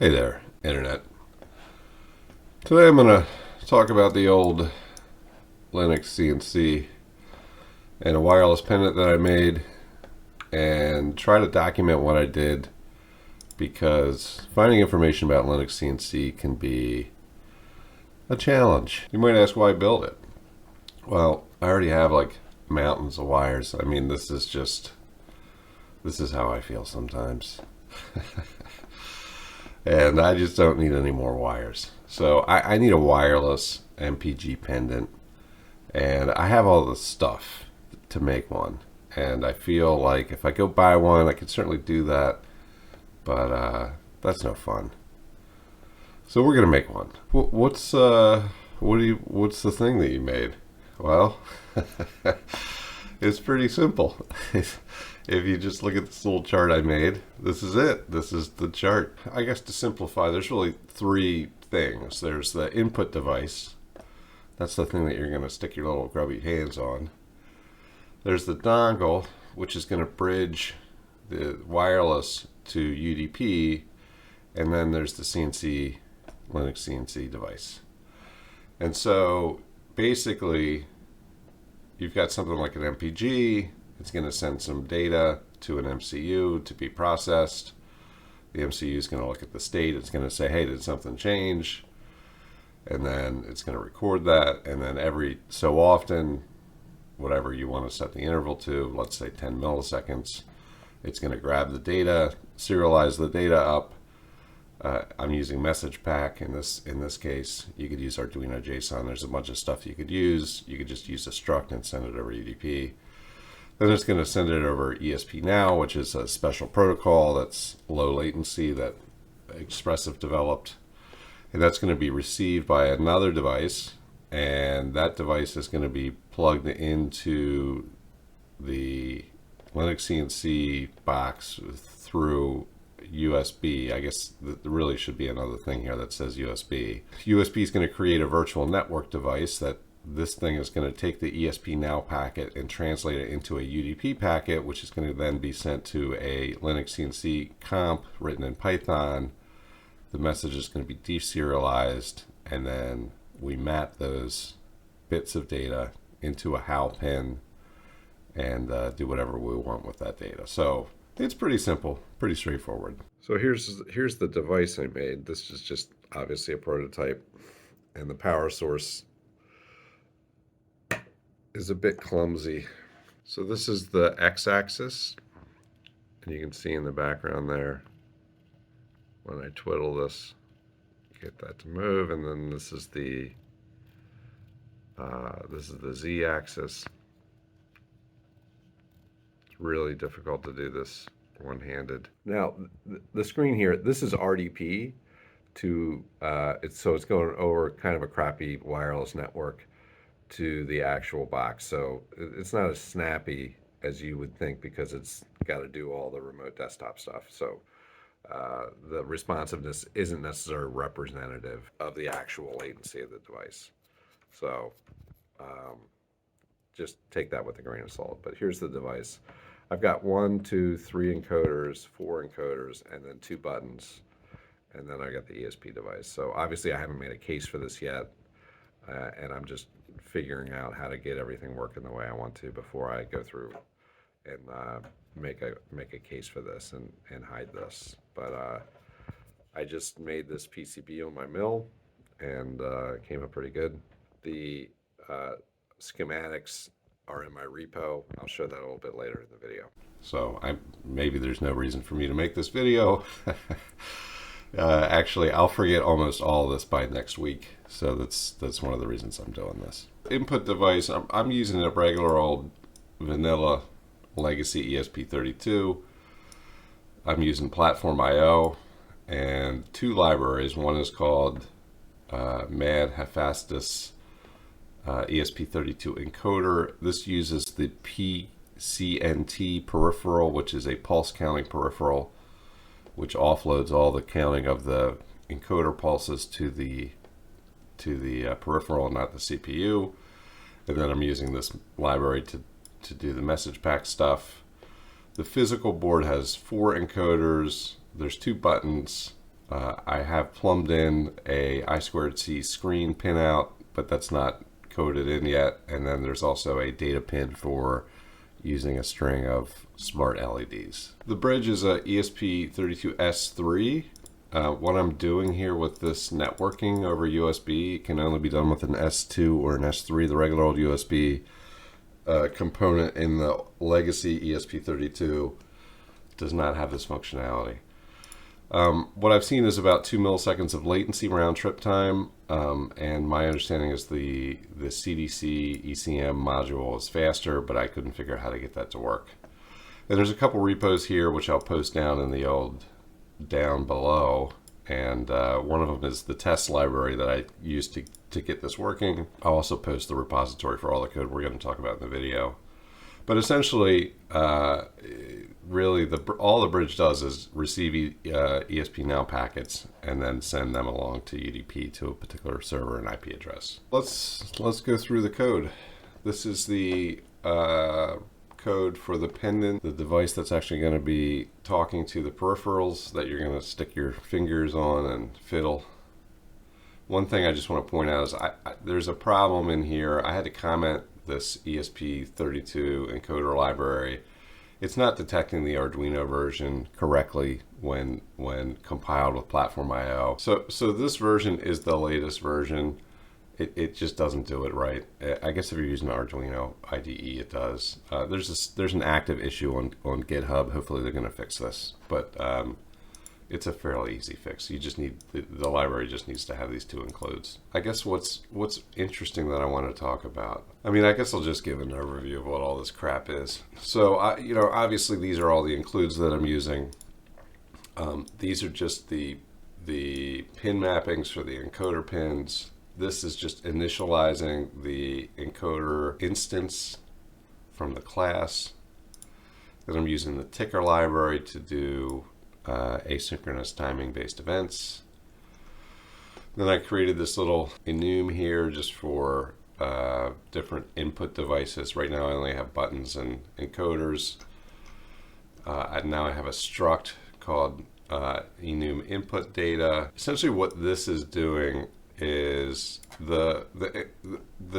Hey there, Internet. Today I'm going to talk about the old Linux CNC and a wireless pendant that I made and try to document what I did, because finding information about Linux CNC can be a challenge. You might ask why I built it. Well, I already have like mountains of wires. I mean, this is how I feel sometimes. And I just don't need any more wires. So I need a wireless MPG pendant, and I have all the stuff to make one. And I feel like if I go buy one, I could certainly do that, but that's no fun. So we're gonna make one. What's the thing that you made? Well, it's pretty simple. If you just look at this little chart I made, this is it. This is the chart. I guess to simplify, there's really three things. There's the input device. That's the thing that you're going to stick your little grubby hands on. There's the dongle, which is going to bridge the wireless to UDP. And then there's the Linux CNC device. And so basically, you've got something like an MPG. It's going to send some data to an MCU to be processed. The MCU is going to look at the state. It's going to say, hey, did something change? And then it's going to record that. And then every so often, whatever you want to set the interval to, let's say 10 milliseconds, it's going to grab the data, serialize the data up. I'm using message pack in this case. You could use Arduino JSON. There's a bunch of stuff you could use. You could just use a struct and send it over UDP. Then it's going to send it over ESP-NOW, which is a special protocol that's low latency that Expressive developed. And that's going to be received by another device. And that device is going to be plugged into the Linux CNC box through USB. I guess there really should be another thing here that says USB. USB is going to create a virtual network device that this thing is going to take the ESP-NOW packet and translate it into a UDP packet, which is going to then be sent to a Linux CNC comp written in Python. The message is going to be deserialized, and then we map those bits of data into a HAL pin and do whatever we want with that data. So it's pretty simple, pretty straightforward. So here's the device I made. This is just obviously a prototype, and the power source is a bit clumsy. So this is the x-axis, and you can see in the background there, when I twiddle this, get that to move, and then this is the z-axis. It's really difficult to do this one-handed. Now, the screen here, this is RDP to it's going over kind of a crappy wireless network to the actual box. So it's not as snappy as you would think, because it's got to do all the remote desktop stuff. So the responsiveness isn't necessarily representative of the actual latency of the device. So just take that with a grain of salt. But here's the device. I've got 1, 2, 3 encoders, 4 encoders, and then 2 buttons. And then I got the ESP device. So obviously I haven't made a case for this yet. And I'm just figuring out how to get everything working the way I want to before I go through and make a case for this and hide this. But I just made this PCB on my mill, and it came up pretty good. The schematics are in my repo. I'll show that a little bit later in the video. So maybe there's no reason for me to make this video. Actually, I'll forget almost all of this by next week. So that's one of the reasons I'm doing this. Input device, I'm using a regular old vanilla legacy ESP32. I'm using Platform IO and 2 libraries. One is called Mad Hephaestus ESP32 encoder. This uses the PCNT peripheral, which is a pulse counting peripheral, which offloads all the counting of the encoder pulses to the peripheral and not the CPU. And then I'm using this library to do the message pack stuff. The physical board has 4 encoders. There's 2 buttons, I have plumbed in a I2C screen pinout, but that's not coded in yet. And then there's also a data pin for using a string of smart LEDs. The bridge is a ESP32S3. What I'm doing here with this networking over USB can only be done with an S2 or an S3. The regular old USB component in the legacy ESP32 does not have this functionality. What I've seen is about 2 milliseconds of latency round trip time, and my understanding is the CDC ECM module is faster, but I couldn't figure out how to get that to work. And there's a couple repos here which I'll post down in the old down below, and one of them is the test library that I used to get this working. I'll also post the repository for all the code we're going to talk about in the video. But essentially, really, all the bridge does is receive ESP-NOW packets and then send them along to UDP to a particular server and IP address. Let's go through the code. This is the code for the pendant, the device that's actually going to be talking to the peripherals that you're going to stick your fingers on and fiddle. One thing I just want to point out is there's a problem in here. I had to comment this ESP32 encoder library. It's not detecting the Arduino version correctly when compiled with Platform IO. So this version is the latest version. It just doesn't do it right. I guess if you're using Arduino IDE, it does. There's an active issue on GitHub. Hopefully they're going to fix this, but it's a fairly easy fix. You just need the library just needs to have these two includes. I guess what's interesting that I want to talk about. I mean, I guess I'll just give an overview of what all this crap is. So obviously these are all the includes that I'm using. These are just the pin mappings for the encoder pins. This is just initializing the encoder instance from the class. Then I'm using the ticker library to do asynchronous timing based events. Then I created this little enum here just for different input devices. Right now I only have buttons and encoders. Now I have a struct called enum input data. Essentially what this is doing is the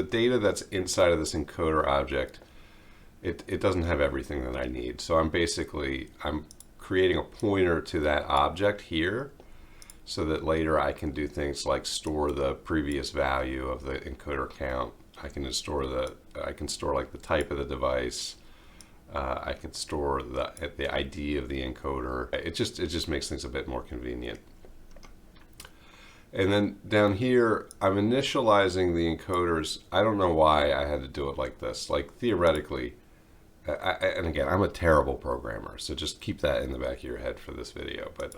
data that's inside of this encoder object, it doesn't have everything that I need. So I'm creating a pointer to that object here so that later I can do things like store the previous value of the encoder count. I can store like the type of the device. I can store the ID of the encoder. It just makes things a bit more convenient. And then down here, I'm initializing the encoders. I don't know why I had to do it like this. Like theoretically, and again, I'm a terrible programmer, so just keep that in the back of your head for this video. But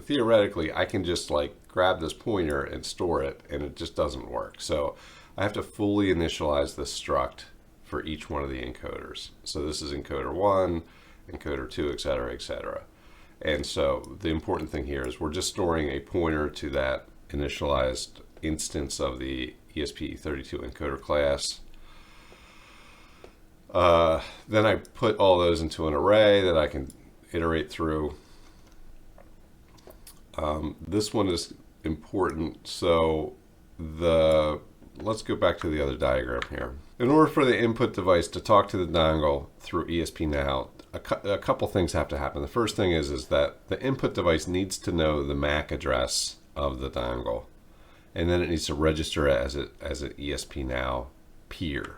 theoretically, I can just like grab this pointer and store it, and it just doesn't work. So I have to fully initialize this struct for each one of the encoders. So this is encoder 1, encoder 2, etc., etc. And so the important thing here is we're just storing a pointer to that initialized instance of the ESP32 encoder class. Then I put all those into an array that I can iterate through. This one is important. So let's go back to the other diagram here. In order for the input device to talk to the dongle through ESP-NOW, a couple things have to happen. The first thing is that the input device needs to know the MAC address of the dongle, and then it needs to register it as an ESP-NOW peer.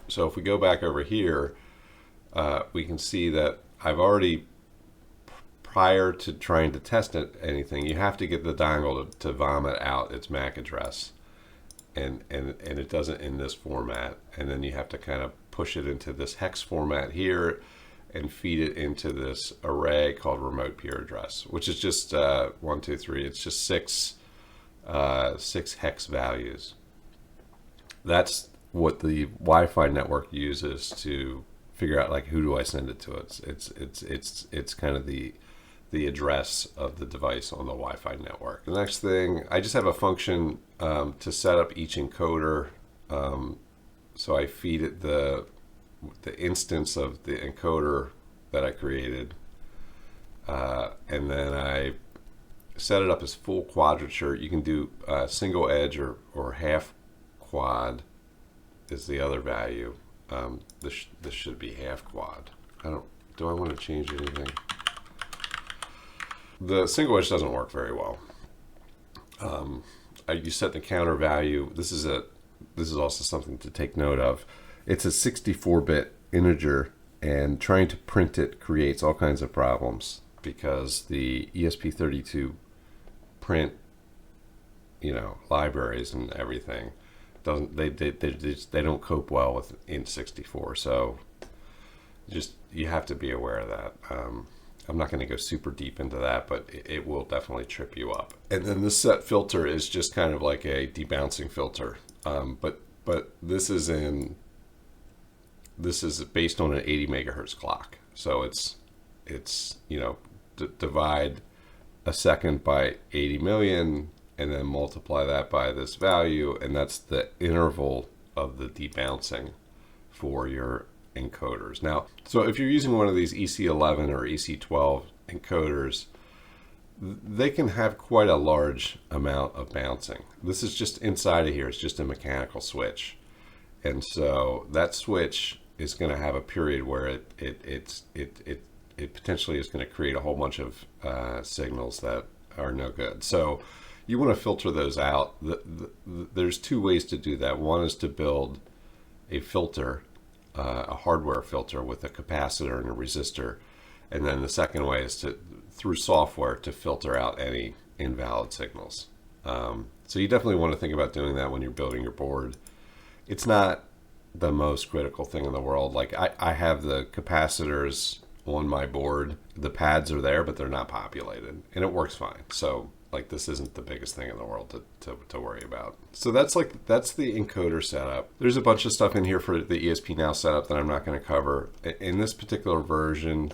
So if we go back over here, we can see that I've already, prior to trying to test anything, you have to get the dongle to vomit out its MAC address, and it does it in this format, and then you have to kind of push it into this hex format here and feed it into this array called remote peer address, which is just 1, 2, 3. It's just six hex values. That's what the Wi-Fi network uses to figure out like who do I send it to. It's kind of the address of the device on the Wi-Fi network. The next thing, I just have a function to set up each encoder. So I feed it the instance of the encoder that I created, and then set it up as full quadrature. You can do single edge or half quad is the other value. This should be half quad. Do I want to change anything? The single edge doesn't work very well. You set the counter value. This is also something to take note of. It's a 64-bit integer, and trying to print it creates all kinds of problems because the ESP32 print, libraries and everything they don't cope well with int64. So you have to be aware of that. I'm not going to go super deep into that, but it will definitely trip you up. And then this set filter is just kind of like a debouncing filter, but this is based on an 80 megahertz clock. So it's divide a second by 80 million, and then multiply that by this value, and that's the interval of the debouncing for your encoders. Now, so if you're using one of these EC11 or EC12 encoders, they can have quite a large amount of bouncing. This is just inside of here, it's just a mechanical switch. And so that switch is going to have a period where it potentially is going to create a whole bunch of signals that are no good. So you want to filter those out. There's two ways to do that. One is to build a filter, a hardware filter with a capacitor and a resistor. And then the second way is through software to filter out any invalid signals. So you definitely want to think about doing that when you're building your board. It's not the most critical thing in the world. Like I have the capacitors on my board. The pads are there, but they're not populated, and it works fine. So like this isn't the biggest thing in the world to worry about. So that's the encoder setup. There's a bunch of stuff in here for the ESP Now setup that I'm not going to cover. In this particular version,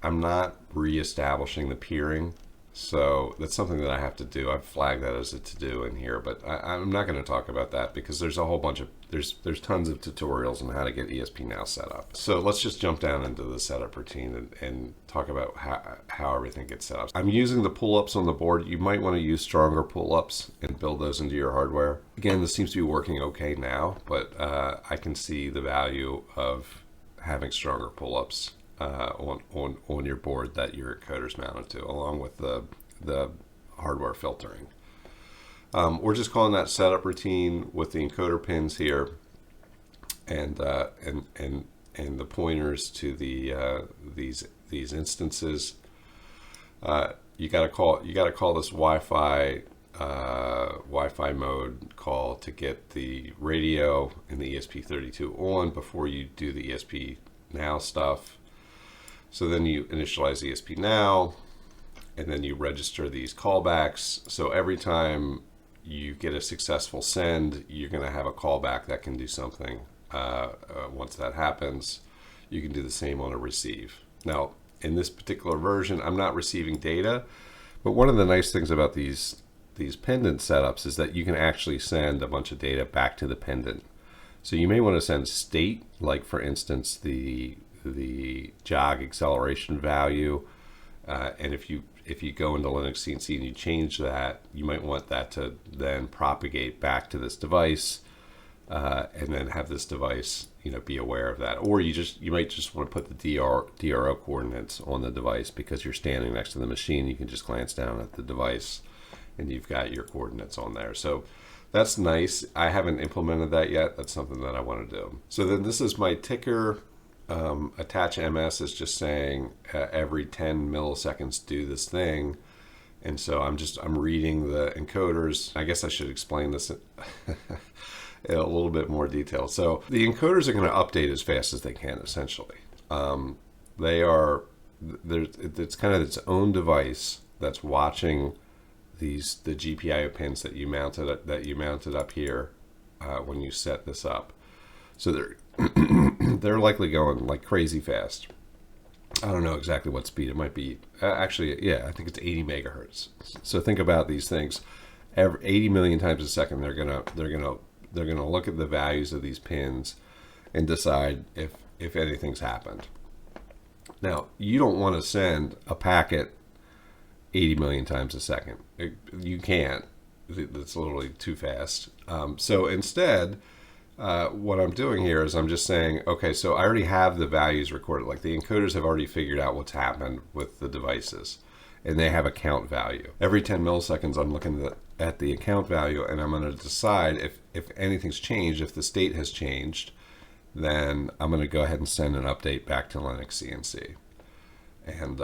I'm not reestablishing the peering. So that's something that I have to do. I've flagged that as a to-do in here, but I'm not going to talk about that because there's a whole bunch of, there's tons of tutorials on how to get ESP Now set up. So let's just jump down into the setup routine and talk about how everything gets set up. I'm using the pull-ups on the board. You might want to use stronger pull-ups and build those into your hardware. Again, this seems to be working okay now, but I can see the value of having stronger pull-ups on your board that your encoder's mounted to, along with the hardware filtering. We're just calling that setup routine with the encoder pins here, and the pointers to the these instances. You got to call this Wi-Fi mode call to get the radio and the ESP32 on before you do the ESP Now stuff. So then you initialize ESP Now, and then you register these callbacks. So every time you get a successful send, you're going to have a callback that can do something. Once that happens, you can do the same on a receive. Now, in this particular version, I'm not receiving data, but one of the nice things about these pendant setups is that you can actually send a bunch of data back to the pendant. So you may want to send state, like for instance, the jog acceleration value, and if you go into linuxcnc and you change that, you might want that to then propagate back to this device, and then have this device be aware of that. Or you might just want to put the DRO coordinates on the device because you're standing next to the machine. You can just glance down at the device and you've got your coordinates on there. So that's nice. I haven't implemented that yet. That's something that I want to do. So then this is my ticker. Attach MS is just saying every 10 milliseconds do this thing, and so I'm reading the encoders. I guess I should explain this in a little bit more detail. So the encoders are going to update as fast as they can. Essentially, it's kind of its own device that's watching the GPIO pins that you mounted up here when you set this up. So they're likely going like crazy fast. I don't know exactly what speed it might be. Actually, yeah, I think it's 80 megahertz. So think about these things. 80 million times a second, they're gonna look at the values of these pins and decide if anything's happened. Now, you don't want to send a packet 80 million times a second. You can't. It's literally too fast. So instead, what I'm doing here is I'm just saying, okay, so I already have the values recorded. Like the encoders have already figured out what's happened with the devices, and they have a count value. Every 10 milliseconds, I'm looking at the account value, and I'm going to decide if anything's changed. If the state has changed, then I'm going to go ahead and send an update back to linuxcnc. And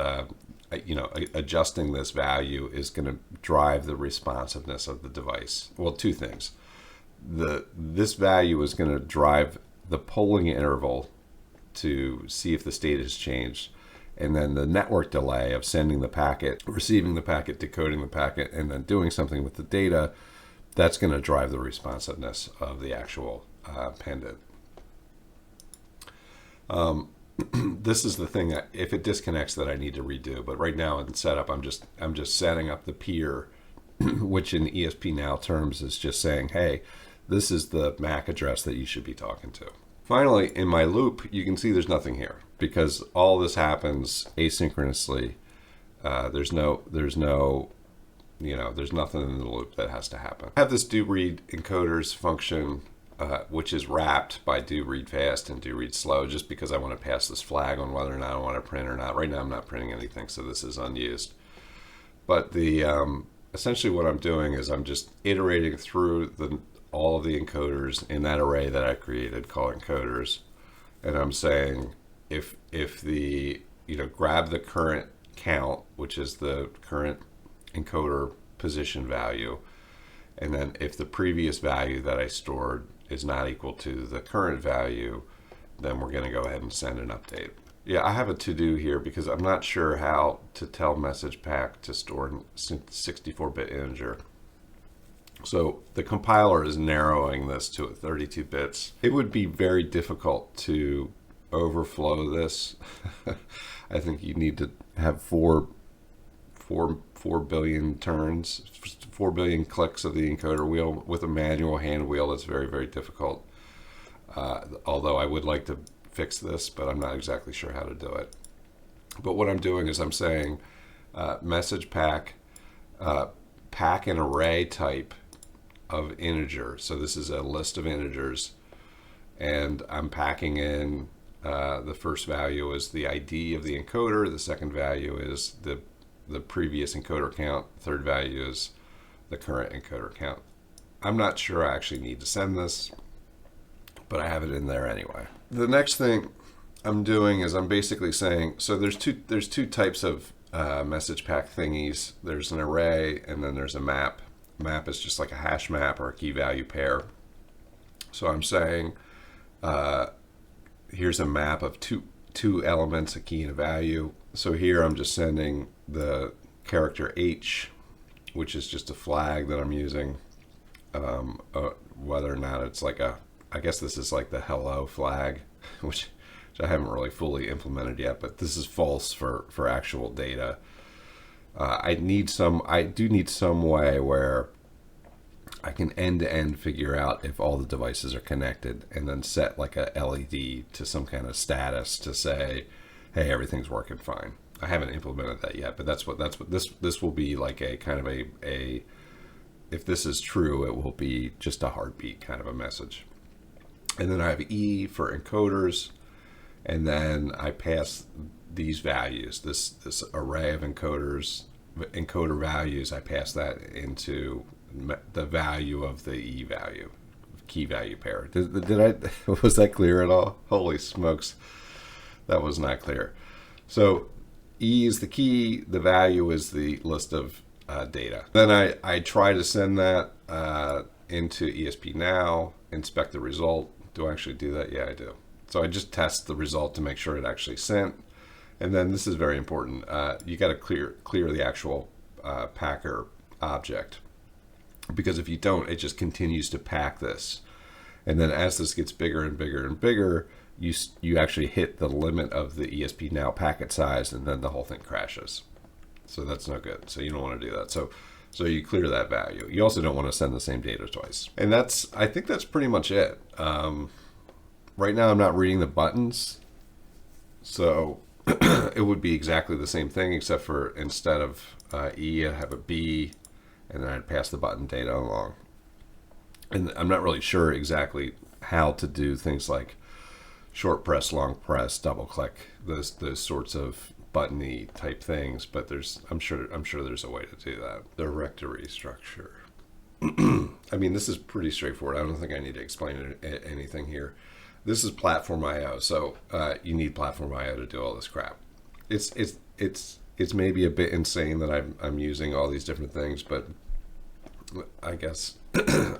adjusting this value is going to drive the responsiveness of the device. Well, two things. This value is going to drive the polling interval to see if the state has changed, and then the network delay of sending the packet, receiving the packet, decoding the packet, and then doing something with the data. That's going to drive the responsiveness of the actual pendant. This is the thing that if it disconnects that I need to redo, but right now in setup I'm just setting up the peer, which in ESP terms is just saying, hey, this is the MAC address that you should be talking to. Finally, in my loop, you can see there's nothing here because all this happens asynchronously. There's nothing in the loop that has to happen. I have this do read encoders function, which is wrapped by do read fast and do read slow, just because I want to pass this flag on whether or not I want to print or not. Right now I'm not printing anything, so this is unused. But essentially what I'm doing is I'm just iterating through all of the encoders in that array that I created called encoders, and I'm saying if the grab the current count, which is the current encoder position value, and then if the previous value that I stored is not equal to the current value, then we're going to go ahead and send an update. Yeah, I have a to-do here because I'm not sure how to tell message pack to store 64-bit integer. So the compiler is narrowing this to 32 bits. It would be very difficult to overflow this. I think you need to have 4 billion turns, 4 billion clicks of the encoder wheel with a manual hand wheel. That's very, very difficult. Although I would like to fix this, but I'm not exactly sure how to do it. But what I'm doing is I'm saying message pack, pack an array type of integer. So this is a list of integers, and I'm packing in the first value is the ID of the encoder, the second value is the previous encoder count, the third value is the current encoder count. I'm not sure I actually need to send this, but I have it in there anyway. The next thing I'm doing is I'm basically saying, so there's two types of message pack thingies. There's an array and then there's a map. Map is just like a hash map or a key value pair. So I'm saying here's a map of two elements, a key and a value. So here I'm just sending the character H, which is just a flag that I'm using, whether or not it's like I guess this is like the hello flag, which I haven't really fully implemented yet, but this is false for actual data. I do need some way where I can end-to-end figure out if all the devices are connected and then set like a LED to some kind of status to say, hey, everything's working fine. I haven't implemented that yet, but that's what this will be like, a kind of a if this is true, it will be just a heartbeat kind of a message. And then I have E for encoders, and then I pass these values, this array of encoder values, I pass that into the value of the E value, key value pair. Was that clear at all? Holy smokes, that was not clear. So E is the key, the value is the list of data. Then I try to send that into ESP Now, inspect the result. Do I actually do that? Yeah, I do. So I just test the result to make sure it actually sent. And then this is very important. You got to clear the actual packer object, because if you don't, it just continues to pack this. And then as this gets bigger and bigger and bigger, you actually hit the limit of the ESP Now packet size, and then the whole thing crashes. So that's no good. So you don't want to do that. So you clear that value. You also don't want to send the same data twice. And I think that's pretty much it. Right now I'm not reading the buttons. So it would be exactly the same thing, except for instead of E, I'd have a B, and then I'd pass the button data along. And I'm not really sure exactly how to do things like short press, long press, double click, those sorts of buttony type things. But I'm sure there's a way to do that. Directory structure. I mean, this is pretty straightforward. I don't think I need to explain anything here. This is platform I/O, so you need platform I/O to do all this crap. It's maybe a bit insane that I'm using all these different things, but I guess I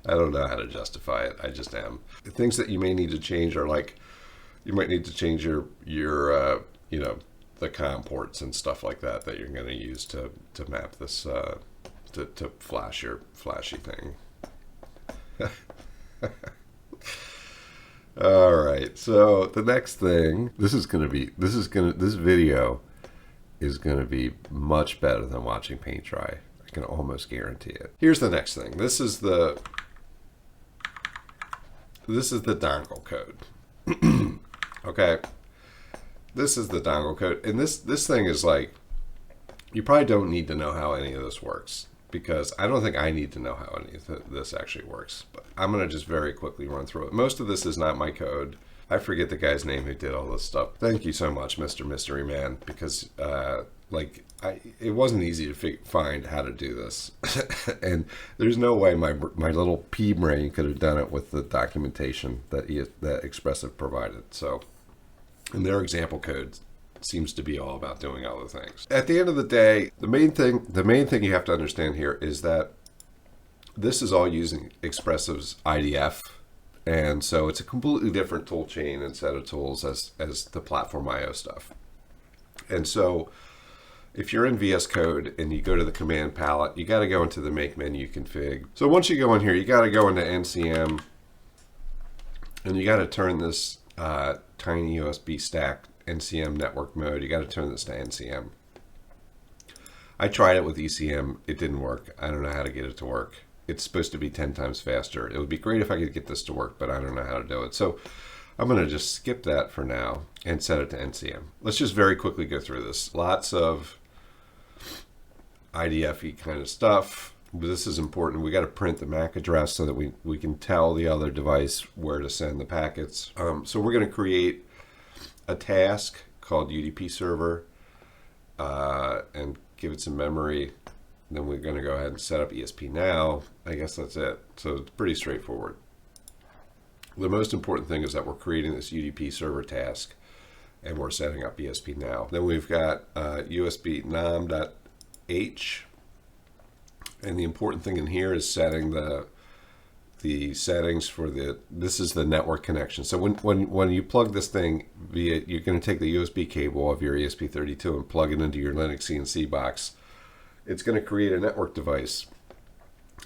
don't know how to justify it. I just am. The things that you may need to change are like, you might need to change your you know, the COM ports and stuff like that you're going to use to map this to flash your flashy thing. All right, so the next thing, this video is going to be much better than watching paint dry. I can almost guarantee it. Here's the next thing. This is the dongle code. Okay, this is the dongle code, and this thing is like, you probably don't need to know how any of this works, because I don't think I need to know how any of this actually works. But I'm going to just very quickly run through it. Most of this is not my code. I forget the guy's name who did all this stuff. Thank you so much, Mr. Mystery Man, because it wasn't easy to find how to do this. And there's no way my little pea brain could have done it with the documentation that Expressive provided. So, and their example code seems to be all about doing other things. At the end of the day, the main thing you have to understand here is that this is all using Expressive's IDF, and so it's a completely different tool chain and set of tools as the platform I/O stuff. And so if you're in VS Code and you go to the command palette, you got to go into the make menu config. So once you go in here, you got to go into NCM, and you got to turn this tiny USB stack NCM network mode. You got to turn this to NCM. I tried it with ECM. It didn't work. I don't know how to get it to work. It's supposed to be 10 times faster. It would be great if I could get this to work, but I don't know how to do it. So I'm going to just skip that for now and set it to NCM. Let's just very quickly go through this. Lots of IDF-y kind of stuff. But this is important. We got to print the MAC address so that we can tell the other device where to send the packets. So we're going to create a task called UDP server and give it some memory. Then we're going to go ahead and set up ESP now. I guess that's it. So it's pretty straightforward. The most important thing is that we're creating this UDP server task and we're setting up ESP now. Then we've got USB nom.h, and the important thing in here is setting the settings for this is the network connection. So when you plug this thing via, you're going to take the USB cable of your esp32 and plug it into your linuxcnc box. It's going to create a network device,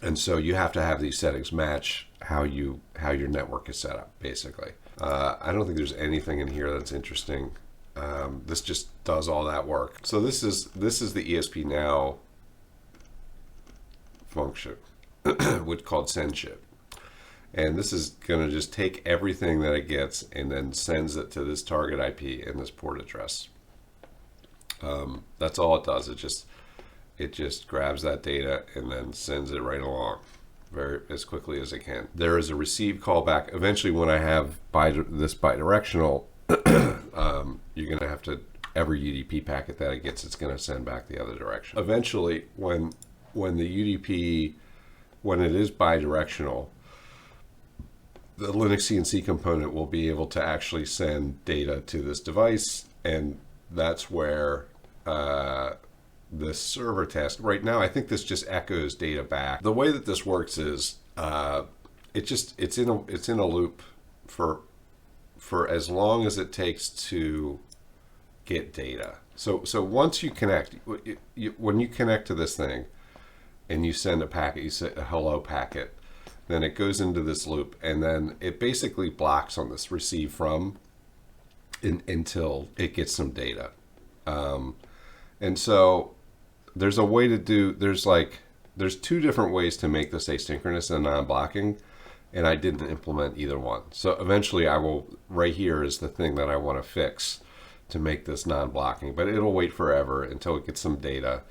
and so you have to have these settings match how your network is set up, basically. I don't think there's anything in here that's interesting. This just does all that work. So this is the ESP now function, which called send ship. And this is going to just take everything that it gets and then sends it to this target IP and this port address. That's all it does. It just grabs that data and then sends it right along as quickly as it can. There is a receive callback. Eventually, when I have this bidirectional, you're going to have to, every UDP packet that it gets, it's going to send back the other direction. Eventually, when the UDP, when it is bidirectional, the linuxcnc component will be able to actually send data to this device, and that's where this server task, right now, I think this just echoes data back. The way that this works is it's in a loop for as long as it takes to get data. So once you connect, when you connect to this thing and you send a packet, you send a hello packet, then it goes into this loop, and then it basically blocks on this receive from until it gets some data. And so there's a way to do, there's two different ways to make this asynchronous and non-blocking, and I didn't implement either one. So eventually I will, right here is the thing that I want to fix, to make this non-blocking, but it'll wait forever until it gets some data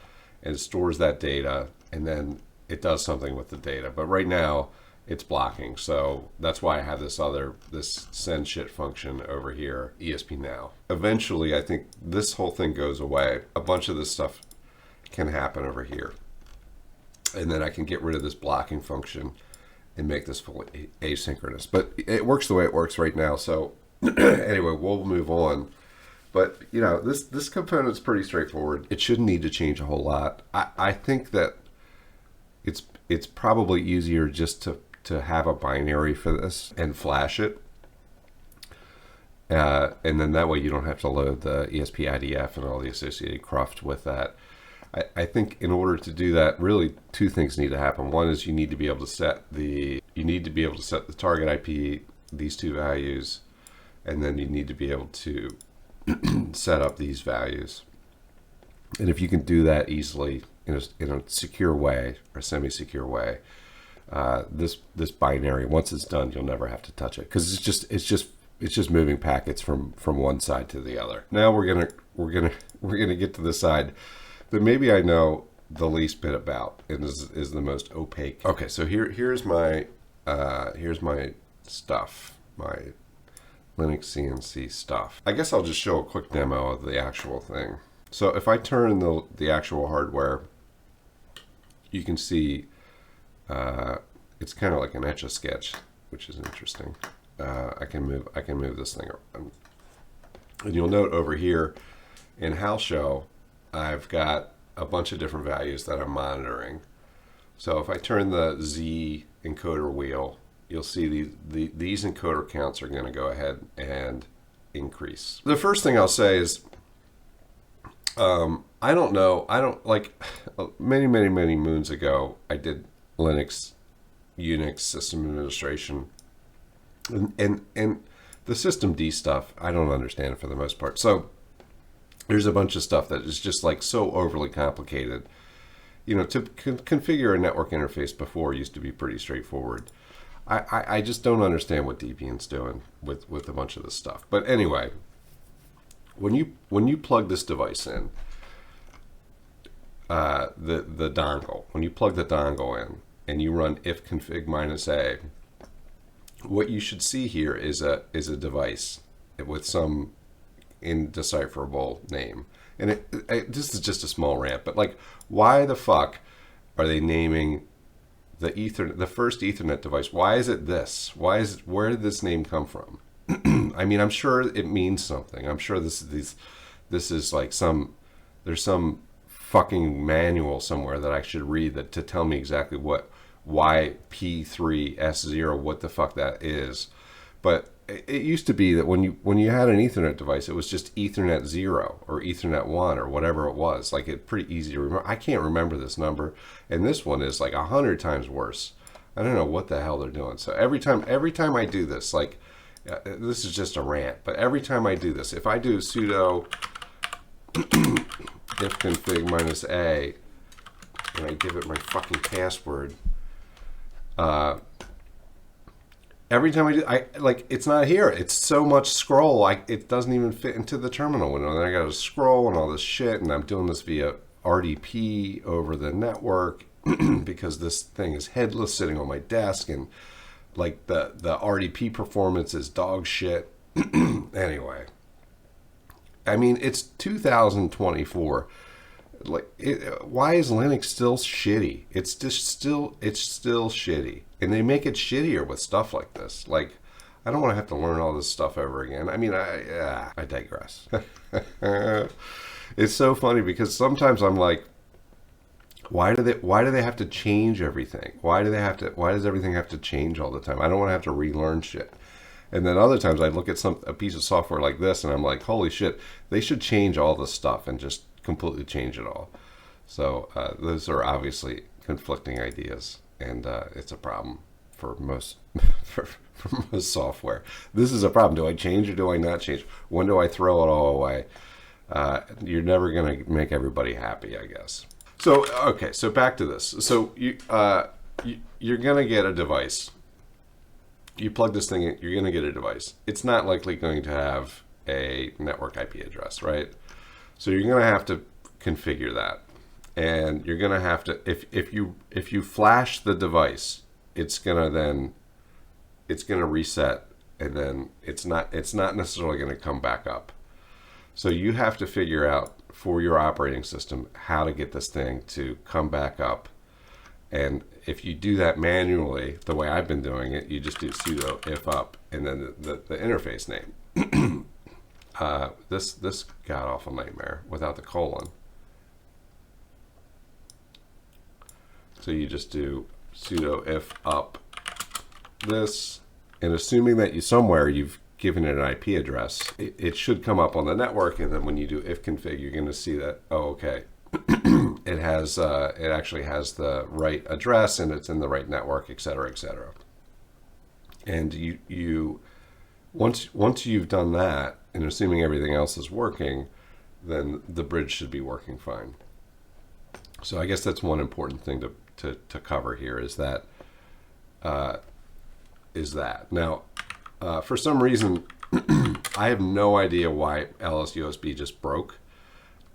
and it stores that data, and then it does something with the data. But right now it's blocking, so that's why I have this send shit function over here, ESP now. Eventually, I think this whole thing goes away. A bunch of this stuff can happen over here, and then I can get rid of this blocking function and make this fully asynchronous. But it works the way it works right now. So anyway, we'll move on. But you know, this component is pretty straightforward. It shouldn't need to change a whole lot. I think that it's probably easier just to have a binary for this and flash it. And then that way you don't have to load the ESP IDF and all the associated cruft with that. I think in order to do that, really two things need to happen. One is you need to be able to set the target IP, these two values, and then you need to be able to set up these values. And if you can do that easily in a secure way or semi-secure way, this binary, once it's done, you'll never have to touch it, because it's just moving packets from one side to the other. Now we're gonna get to the side that maybe I know the least bit about, and is the most opaque. Okay, so here's my stuff, my linuxcnc stuff. I guess I'll just show a quick demo of the actual thing. So if I turn the actual hardware, you can see it's kind of like an Etch-a-Sketch, which is interesting. I can move this thing around, and you'll note over here in House Show, I've got a bunch of different values that I'm monitoring. So if I turn the Z encoder wheel, you'll see these encoder counts are going to go ahead and increase. The first thing I'll say is, I don't know. I don't, like, many moons ago, I did Linux, Unix system administration, and the system D stuff, I don't understand for the most part. So there's a bunch of stuff that is just like so overly complicated. You know, to configure a network interface before used to be pretty straightforward. I just don't understand what Debian's doing with a bunch of this stuff. But anyway, when you plug this device in, the dongle, when you plug the dongle in and you run ifconfig -a, what you should see here is a device with some indecipherable name. And this is just a small rant, but like, why the fuck are they naming the first Ethernet device? Why is it this? Where did this name come from? I mean, I'm sure it means something. I'm sure this is like there's some fucking manual somewhere that I should read to tell me exactly why P3S0, what the fuck that is. But it used to be that when you had an Ethernet device, it was just Ethernet 0 or Ethernet 1 or whatever it was. Like, it's pretty easy to remember. I can't remember this number, and this one is like 100 times worse. I don't know what the hell they're doing. So every time I do this, like, this is just a rant, but every time I do this, if I do sudo ifconfig -a and I give it my fucking password, every time I do, like, it's not here. It's so much scroll, it doesn't even fit into the terminal window. And then I got to scroll and all this shit, and I'm doing this via RDP over the network because this thing is headless sitting on my desk, and like the RDP performance is dog shit. Anyway, I mean, it's 2024. Like, why is Linux still shitty? It's still shitty, and they make it shittier with stuff like this. Like, I don't want to have to learn all this stuff over again. I mean, I digress. It's so funny because sometimes I'm like, why do they have to change everything? Why does everything have to change all the time? I don't want to have to relearn shit. And then other times I look at a piece of software like this and I'm like, holy shit, they should change all this stuff and just completely change it all. So those are obviously conflicting ideas, and it's a problem for most for most software. This is a problem. Do I change or do I not change? When do I throw it all away? You're never going to make everybody happy, I guess. So okay, so back to this. So you're going to get a device. You plug this thing in, you're going to get a device. It's not likely going to have a network IP address, right? So you're going to have to configure that, and you're going to have to, if you flash the device, it's going to reset, and then it's not necessarily going to come back up. So you have to figure out for your operating system how to get this thing to come back up. And if you do that manually, the way I've been doing it, you just do sudo if up and then the interface name. This god awful nightmare without the colon. So you just do sudo if up this, and assuming that you've given it an IP address, it should come up on the network, and then when you do if config, you're going to see that, oh, okay, it actually has the right address and it's in the right network, etc., etc. And you once you've done that, and assuming everything else is working, then the bridge should be working fine. So I guess that's one important thing to cover here is that. Now, for some reason, I have no idea why LS USB just broke.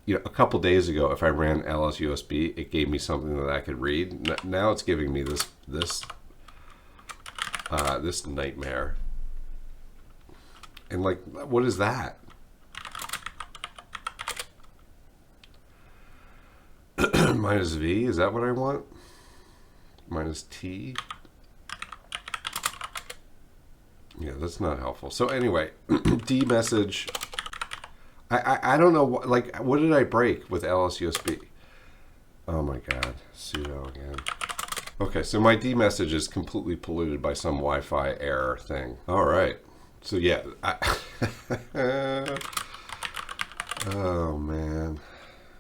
You know, a couple days ago, if I ran LS USB, it gave me something that I could read. Now it's giving me this nightmare. And like, what is that? Minus V, is that what I want? Minus T? Yeah, that's not helpful. So anyway, D message. I don't know, like, what did I break with LS USB? Oh my God, sudo again. Okay, so my D message is completely polluted by some Wi-Fi error thing. All right, so yeah. Oh man,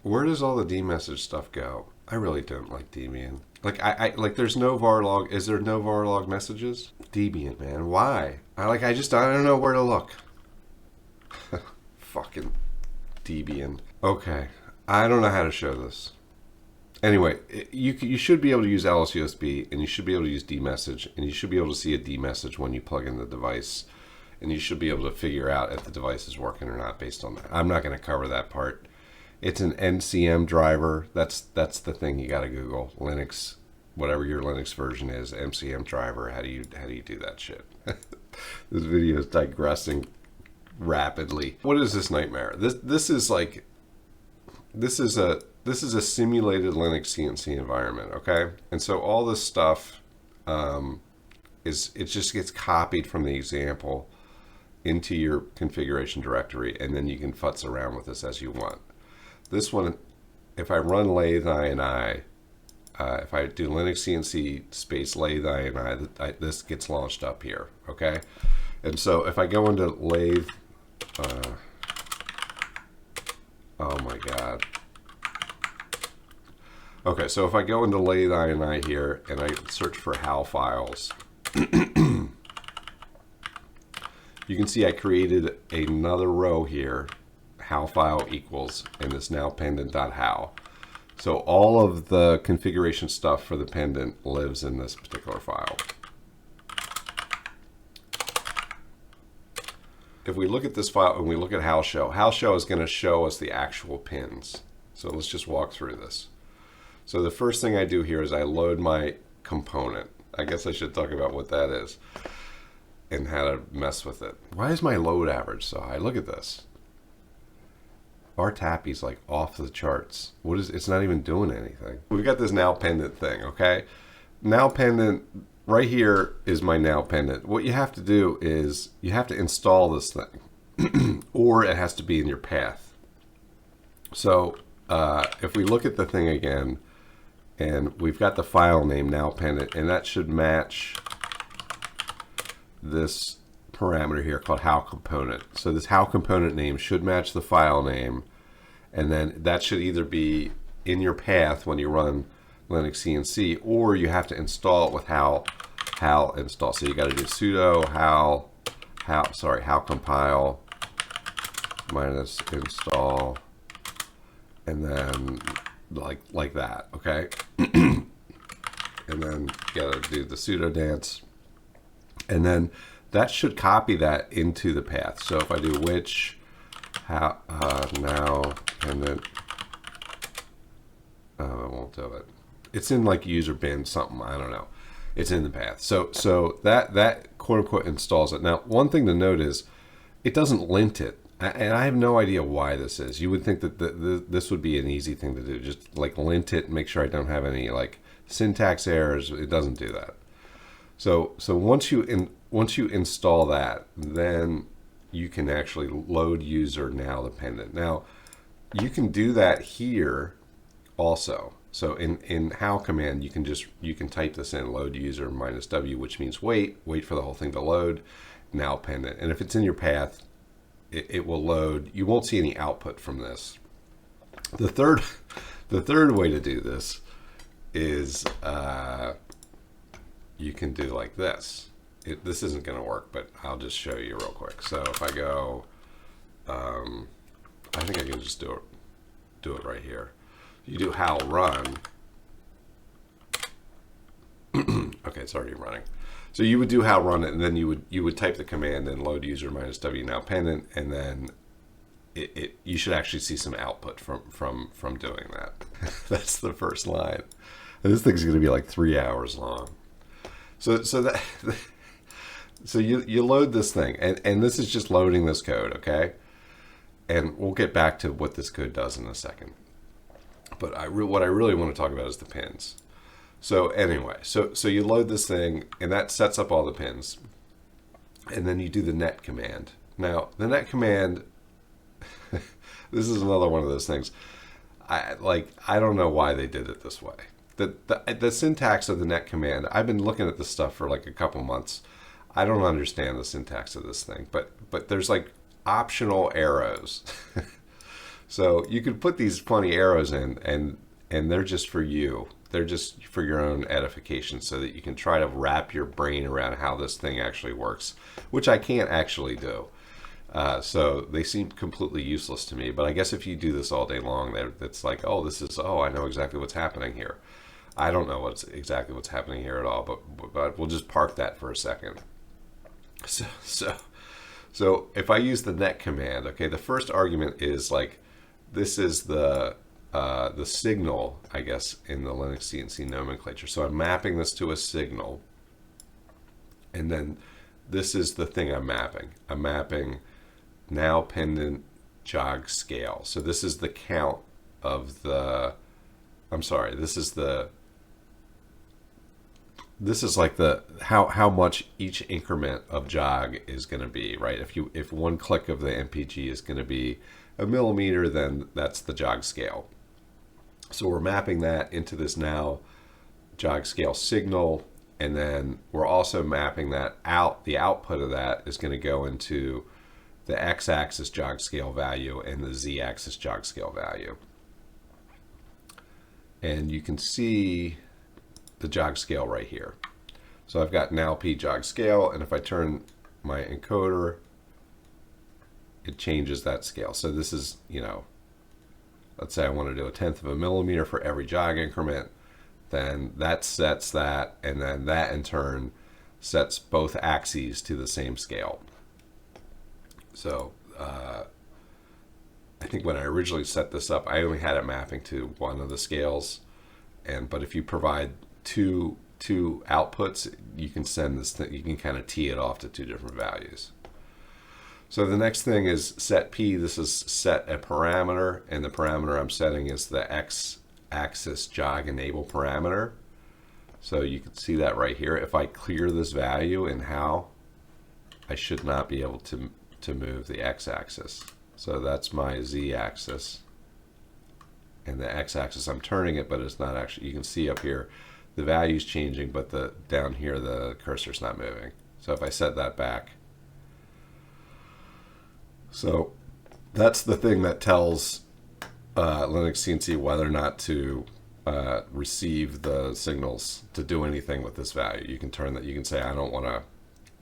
where does all the D message stuff go? I really don't like Debian. Like like there's no varlog. Is there no varlog messages? Debian, man, why? I don't know where to look. Fucking Debian. Okay, I don't know how to show this. Anyway, you should be able to use LS USB, and you should be able to use dmessage, and you should be able to see a dmessage when you plug in the device, and you should be able to figure out if the device is working or not based on that. I'm not going to cover that part. It's an NCM driver. That's the thing you got to Google. Linux, whatever your Linux version is, NCM driver. How do you do that shit? This video is digressing rapidly. What is this nightmare? This is a simulated Linux CNC environment, okay? And so all this stuff it just gets copied from the example into your configuration directory, and then you can futz around with this as you want. This one, if I run lathe ini, if I do Linux CNC space lathe ini, this gets launched up here, okay? And so if I go into lathe, oh my God. Okay, so if I go into lathe ini here and I search for HAL files, you can see I created another row here, HAL file equals, and it's now pendant.how. So all of the configuration stuff for the pendant lives in this particular file. If we look at this file and we look at HAL show is going to show us the actual pins. So let's just walk through this. So the first thing I do here is I load my component. I guess I should talk about what that is and how to mess with it. Why is my load average so high? Look at this. Our tappy's like off the charts. It's not even doing anything. We've got this now pendant thing, okay? Now pendant, right here is my now pendant. What you have to do is you have to install this thing or it has to be in your path. So if we look at the thing again, and we've got the file name now pendant, and that should match this parameter here called HAL component. So this HAL component name should match the file name, and then that should either be in your path when you run Linux CNC, or you have to install it with HAL install. So you got to do sudo HAL compile minus install, and then like that, okay? And then you gotta do the sudo dance, and then that should copy that into the path. So if I do which how now pendant. I won't do it. It's in like user bin something. I don't know. It's in the path. So that quote unquote installs it. Now, one thing to note is it doesn't lint it. And I have no idea why this is. You would think that this would be an easy thing to do. Just like lint it and make sure I don't have any like syntax errors. It doesn't do that. So once you install that, then you can actually load user now dependent. Now you can do that here also. So in how command, you can type this in, load user -w, which means wait for the whole thing to load, now pendant. And if it's in your path, it will load. You won't see any output from this. The third way to do this is you can do like this. This isn't going to work, but I'll just show you real quick. So if I go, I think I can just do it right here. You do how run. Okay, it's already running. So you would do how run it, and then you would type the command and load user -w now pendant, and then you should actually see some output from doing that. That's the first line. And this thing's going to be like 3 hours long. So you load this thing, and this is just loading this code, okay? And we'll get back to what this code does in a second. But what I really want to talk about is the pins. So anyway, so you load this thing, and that sets up all the pins. And then you do the net command. Now, the net command, this is another one of those things. I don't know why they did it this way. The syntax of the net command, I've been looking at this stuff for like a couple months. I don't understand the syntax of this thing, but there's like optional arrows. So you could put these funny arrows in, and they're just for you. They're just for your own edification, so that you can try to wrap your brain around how this thing actually works, which I can't actually do. So they seem completely useless to me. But I guess if you do this all day long, it's like, oh, I know exactly what's happening here. I don't know exactly what's happening here at all, but we'll just park that for a second. So if I use the net command, okay, the first argument is like, this is the signal, I guess, in the linuxcnc nomenclature. So I'm mapping this to a signal, and then this is the thing I'm mapping. I'm mapping now pendant jog scale. So this is the count of the, I'm sorry, this is like the how much increment increment of jog is going to be, right? If one click of the MPG is going to be a millimeter, then that's the jog scale. So we're mapping that into this now jog scale signal, and then we're also mapping that out. The output of that is going to go into the x-axis jog scale value and the z-axis jog scale value. And you can see the jog scale right here. So I've got now P jog scale, and if I turn my encoder, it changes that scale. So this is, let's say I want to do 1/10 of a millimeter for every jog increment, then that sets that, and then that in turn sets both axes to the same scale. So I think when I originally set this up, I only had it mapping to one of the scales, but if you provide two outputs, you can send this thing, you can kind of tee it off to two different values. So the next thing is set P. This is set a parameter, and the parameter I'm setting is the x-axis jog enable parameter. So you can see that right here. If I clear this value in how, I should not be able to move the x-axis. So that's my z-axis, and the x-axis I'm turning it, but it's not actually. You can see up here the value's changing, but down here the cursor's not moving. So if I set that back, so that's the thing that tells linuxcnc whether or not to receive the signals to do anything with this value. You can turn that. You can say I don't want to,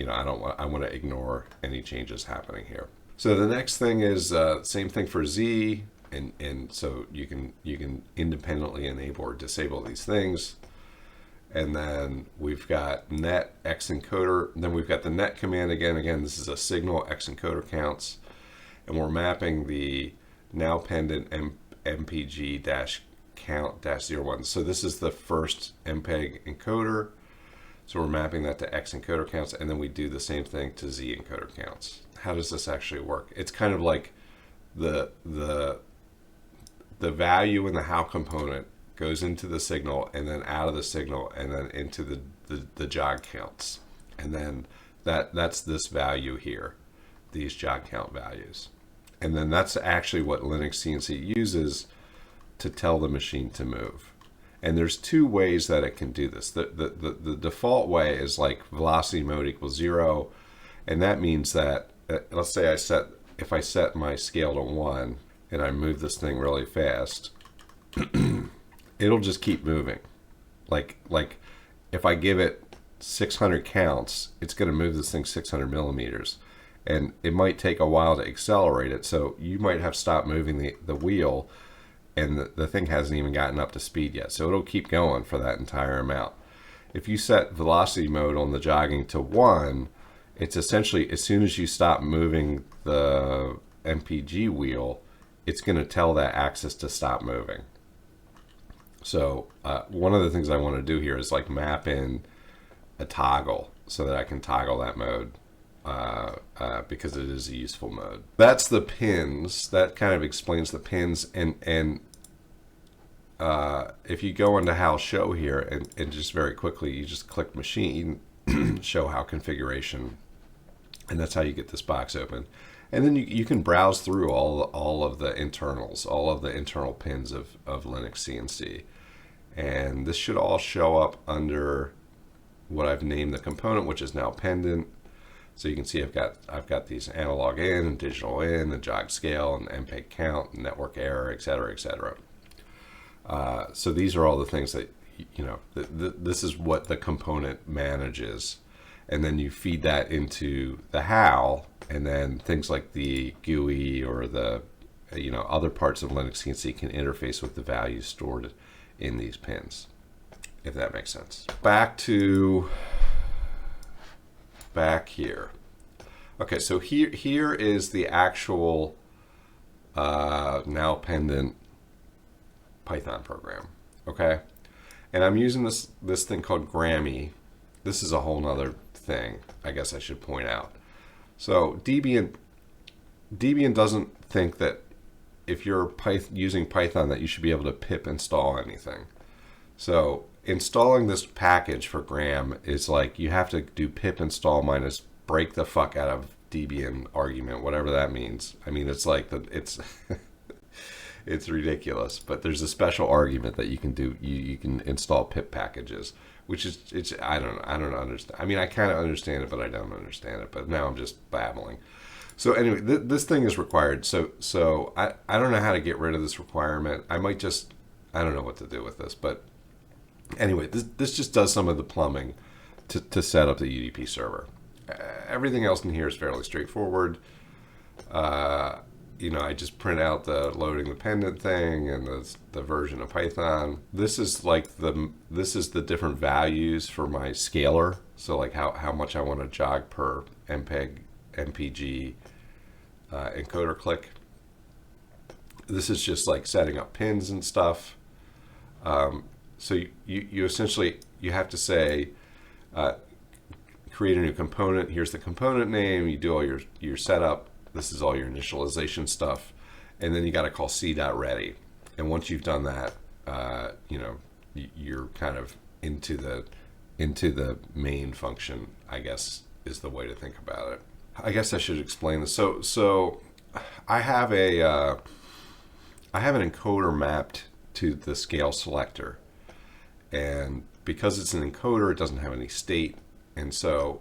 I want to ignore any changes happening here. So the next thing is same thing for Z, and so you can independently enable or disable these things. And then we've got net x encoder. Then we've got the net command again. Again, this is a signal. X encoder counts. and we're mapping the now pendant MPG dash count dash 01. So this is the first MPEG encoder. So we're mapping that to X encoder counts, and then we do the same thing to Z encoder counts. How does this actually work? It's kind of like the value in the how component goes into the signal and then out of the signal and then into the jog counts. And then that's this value here, these jog count values. And then that's actually what linuxcnc uses to tell the machine to move. And there's two ways that it can do this. The default way is like velocity mode equals 0, and that means that let's say if I set my scale to 1 and I move this thing really fast, it'll just keep moving. Like if I give it 600 counts, it's going to move this thing 600 millimeters, and it might take a while to accelerate it. So you might have stopped moving the wheel, and the thing hasn't even gotten up to speed yet. So it'll keep going for that entire amount. If you set velocity mode on the jogging to 1, it's essentially as soon as you stop moving the MPG wheel, it's going to tell that axis to stop moving. So one of the things I want to do here is like map in a toggle so that I can toggle that mode because it is a useful mode. That's the pins. That kind of explains the pins. And if you go into how show here and just very quickly, you just click machine, show how configuration, and that's how you get this box open. And then you can browse through all of the internals, all of the internal pins of linuxcnc. And this should all show up under what I've named the component, which is now pendant. So you can see I've got these analog in and digital in, the jog scale and MPEG count, and network error, et cetera, et cetera. So these are all the things that, you know, this is what the component manages. And then you feed that into the how, and then things like the GUI or the, you know, other parts of linuxcnc can interface with the values stored in these pins, if that makes sense. Back here. Okay, so here is the actual now pendant Python program. Okay, and I'm using this thing called Grammy. This is a whole nother thing, I guess I should point out. So Debian doesn't think that if you're using Python that you should be able to pip install anything. So installing this package for Gram is like you have to do pip install minus break the fuck out of Debian argument, whatever that means. I mean, it's like it's it's ridiculous. But there's a special argument that you can do. You can install pip packages, which is I don't understand. I mean, I kind of understand it, but I don't understand it. But now I'm just babbling. So anyway, this thing is required. So I don't know how to get rid of this requirement. I might just, I don't know what to do with this. But anyway, this just does some of the plumbing to set up the UDP server. Everything else in here is fairly straightforward. You know, I just print out the loading the pendant thing and the version of Python. This is like this is the different values for my scaler. So like how much I want to jog per MPEG, MPG, encoder click. This is just like setting up pins and stuff. So you essentially, you have to say, create a new component. Here's the component name. You do all your setup. This is all your initialization stuff. And then you got to call c.ready. And once you've done that, you know, you're kind of into the main function, I guess, is the way to think about it. I guess I should explain this. So I have an encoder mapped to the scale selector, and because it's an encoder, it doesn't have any state, and so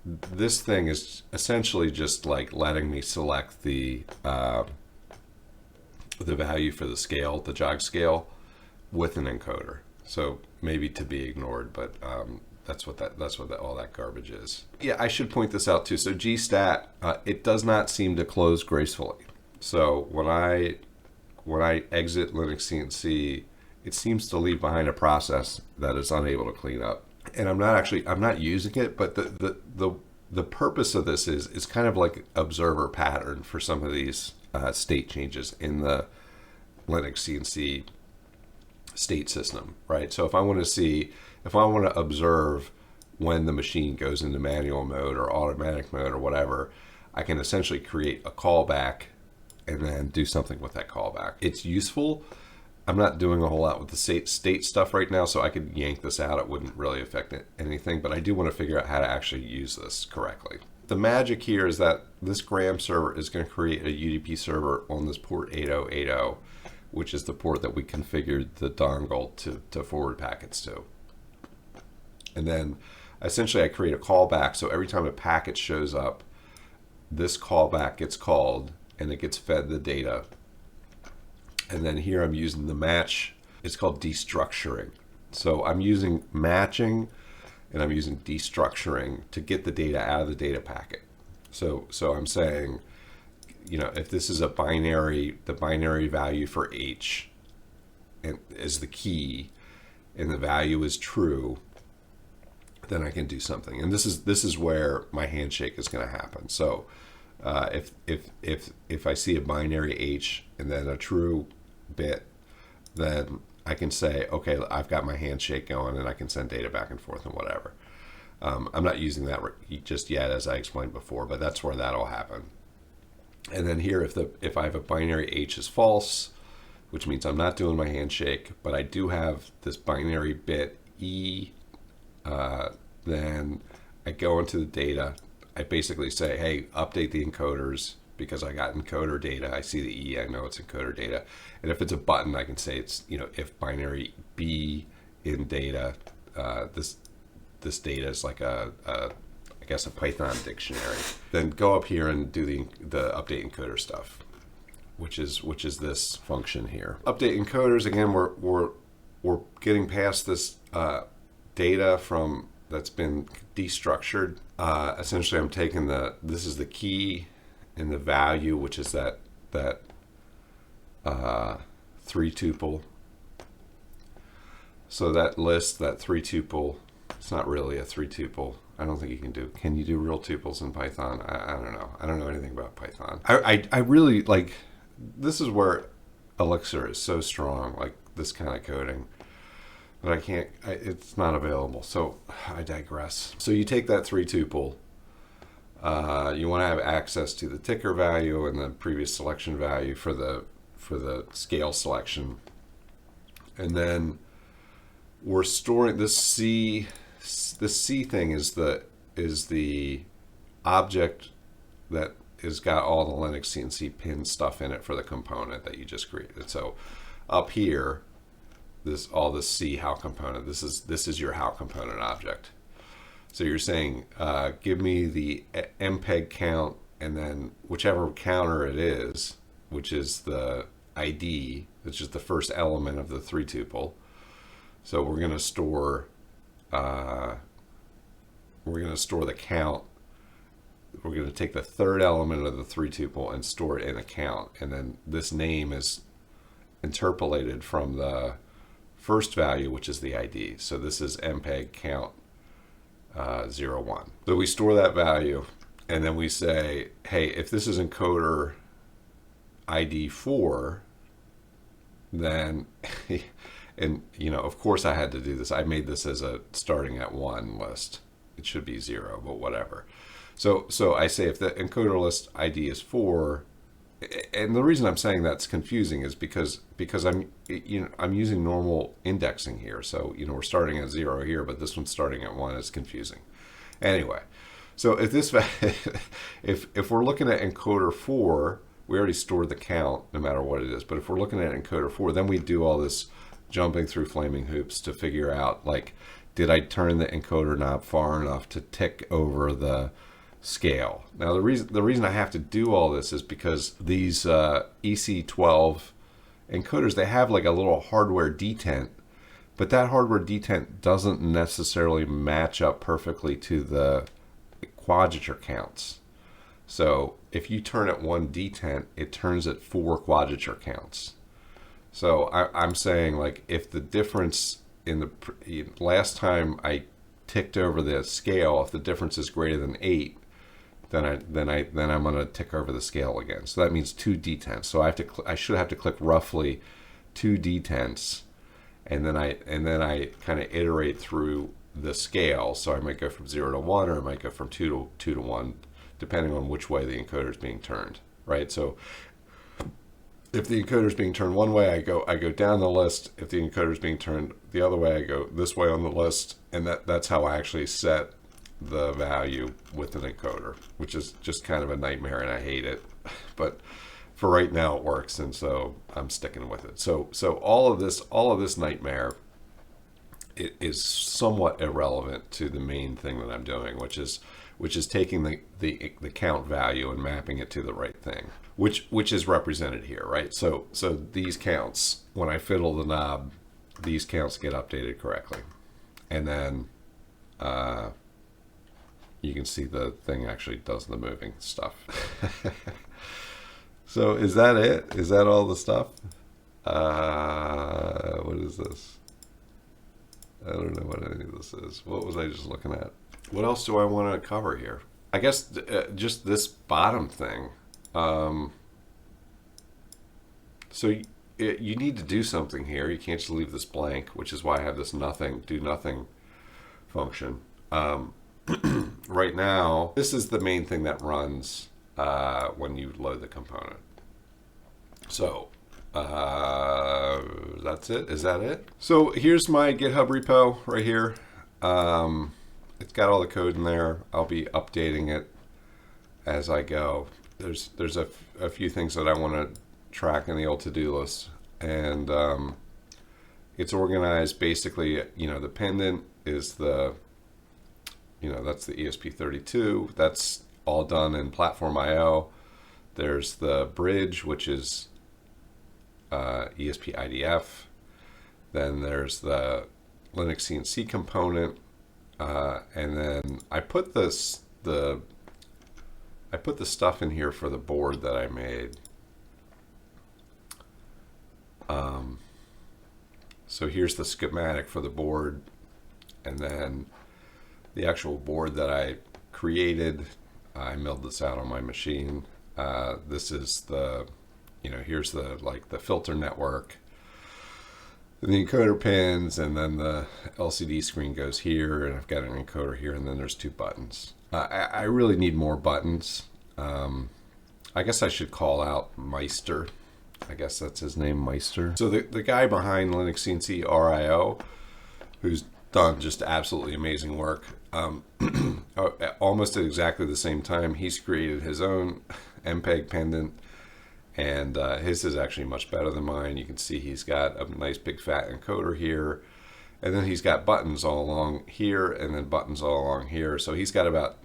this thing is essentially just like letting me select the value for the scale, the jog scale, with an encoder. So maybe to be ignored, but that's what all that garbage is. Yeah, I should point this out too. So gstat, it does not seem to close gracefully. So when I exit linuxcnc, it seems to leave behind a process that is unable to clean up. And I'm not using it, but the purpose of this is kind of like observer pattern for some of these state changes in the Linux CNC state system, right? So if I want to observe when the machine goes into manual mode or automatic mode or whatever, I can essentially create a callback and then do something with that callback. It's useful. I'm not doing a whole lot with the state stuff right now, so I could yank this out. It wouldn't really affect anything, but I do want to figure out how to actually use this correctly. The magic here is that this Gram server is going to create a UDP server on this port 8080, which is the port that we configured the dongle to forward packets to. And then essentially I create a callback, so every time a packet shows up, this callback gets called and it gets fed the data. And then here I'm using the match. It's called destructuring. So I'm using matching and I'm using destructuring to get the data out of the data packet. So I'm saying, you know, if this is a binary, the binary value for H is the key and the value is true, then I can do something. And this is where my handshake is going to happen. So if I see a binary H and then a true bit, then I can say, okay, I've got my handshake going and I can send data back and forth and whatever. I'm not using that just yet, as I explained before, but that's where that'll happen. And then here, if I have a binary H is false, which means I'm not doing my handshake, but I do have this binary bit E, then I go into the data. I basically say, hey, update the encoders, because I got encoder data. I see the E, I know it's encoder data. And if it's a button, I can say it's, you know, if binary B in data, this data is like I guess a Python dictionary. Then go up here and do the update encoder stuff, which is this function here. Update encoders, again, we're getting past this data from that's been destructured. Essentially, I'm taking this is the key and the value, which is that 3 tuple. So that list, that 3 tuple, it's not really a 3 tuple. I don't think you can do. Can you do real tuples in Python? I don't know. I don't know anything about Python. I really like. This is where Elixir is so strong, like this kind of coding. But I can't. It's not available. So I digress. So you take that 3 tuple. You want to have access to the ticker value and the previous selection value for the scale selection, and then we're storing this C. The C thing is the object that has got all the Linux CNC pin stuff in it for the component that you just created. So up here, all this C how component. This is your how component object. So you're saying, give me the MPEG count, and then whichever counter it is, which is the ID, which is the first element of the 3 tuple. So we're going to store the count. We're going to take the third element of the 3 tuple and store it in a count, and then this name is interpolated from the first value, which is the ID. So this is MPEG count 01. So we store that value, and then we say, hey, if this is encoder ID 4, then and you know, of course I had to do this. I made this as a starting at 1 list. It should be 0, but whatever. So I say if the encoder list ID is 4, and the reason I'm saying that's confusing is because I'm using normal indexing here. So we're starting at 0 here, but this one's starting at 1. It's confusing. Anyway, so if we're looking at encoder 4, we already stored the count no matter what it is. But if we're looking at encoder 4, then we do all this jumping through flaming hoops to figure out, like, did I turn the encoder knob far enough to tick over the scale? Now the reason I have to do all this is because these EC12 encoders, they have like a little hardware detent, but that hardware detent doesn't necessarily match up perfectly to the quadrature counts. So if you turn at 1 detent, it turns at 4 quadrature counts. So I'm saying, like, if the difference in the last time I ticked over the scale, if the difference is greater than 8, then I'm going to tick over the scale again. So that means 2 detenths. So I should have to click roughly 2 detenths, and then I kind of iterate through the scale. So I might go from 0 to 1, or I might go from 2 to 1, depending on which way the encoder is being turned, right? So if the encoder is being turned one way, I go down the list. If the encoder is being turned the other way, I go this way on the list, and that's how I actually set the value with an encoder, which is just kind of a nightmare, and I hate it. But for right now, it works, and so I'm sticking with it. So all of this nightmare, it is somewhat irrelevant to the main thing that I'm doing, which is taking the count value and mapping it to the right thing, which is represented here, right? So these counts, when I fiddle the knob, these counts get updated correctly, and then you can see the thing actually does the moving stuff. So is that it? Is that all the stuff? What is this? I don't know what any of this is. What was I just looking at? What else do I want to cover here? I guess just this bottom thing. So you need to do something here. You can't just leave this blank, which is why I have this do nothing function. Right now, this is the main thing that runs when you load the component. So that's it. Is that it? So here's my GitHub repo right here. It's got all the code in there. I'll be updating it as I go. There's a few things that I want to track in the old to-do list, and it's organized basically. The pendant is that's the esp32. That's all done in platform IO. There's the bridge, which is ESP IDF. Then there's the linuxcnc component, and then I put the stuff in here for the board that I made. So here's the schematic for the board, and then the actual board that I created. I milled this out on my machine. This is the, here's the filter network, the encoder pins, and then the LCD screen goes here, and I've got an encoder here, and then there's 2 buttons. I really need more buttons. I guess I should call out Meister. I guess that's his name, Meister. So the guy behind linuxcnc RIO, who's done just absolutely amazing work, almost at exactly the same time, he's created his own MPEG pendant, and his is actually much better than mine. You can see he's got a nice big fat encoder here, and then he's got buttons all along here, and then buttons all along here. So he's got about,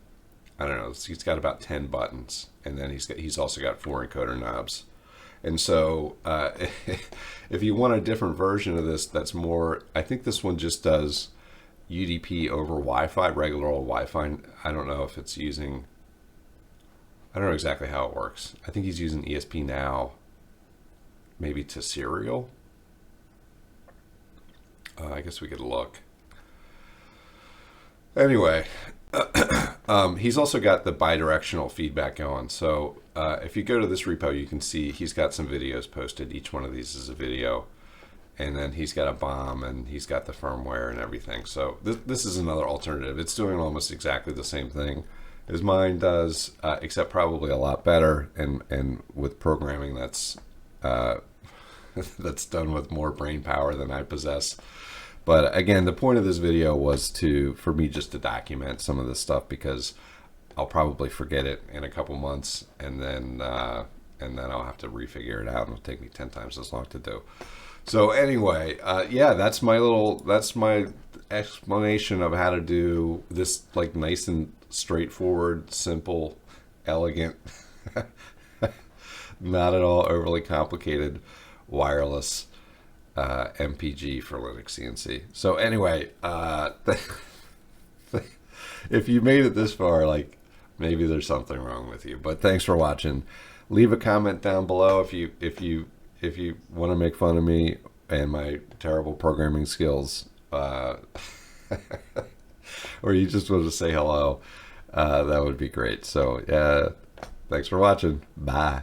I don't know, he's got about 10 buttons, and then he's also got 4 encoder knobs. And so if you want a different version of this, that's more, I think this one just does UDP over Wi-Fi, regular old Wi-Fi. I don't know if it's using, I don't know exactly how it works. I think he's using ESP now, maybe to serial. I guess we could look. Anyway, he's also got the bidirectional feedback going. So if you go to this repo, you can see he's got some videos posted. Each one of these is a video. And then he's got a BOM, and he's got the firmware and everything. So this is another alternative. It's doing almost exactly the same thing as mine does, except probably a lot better, and with programming that's that's done with more brain power than I possess. But again, the point of this video was for me just to document some of this stuff, because I'll probably forget it in a couple months, and then I'll have to refigure it out, and it'll take me 10 times as long to do. So anyway, yeah, that's my explanation of how to do this, like, nice and straightforward, simple, elegant, not at all overly complicated wireless MPG for linuxcnc. So anyway, if you made it this far, like, maybe there's something wrong with you. But thanks for watching. Leave a comment down below if you want to make fun of me and my terrible programming skills, or you just want to say hello. That would be great. So, thanks for watching. Bye.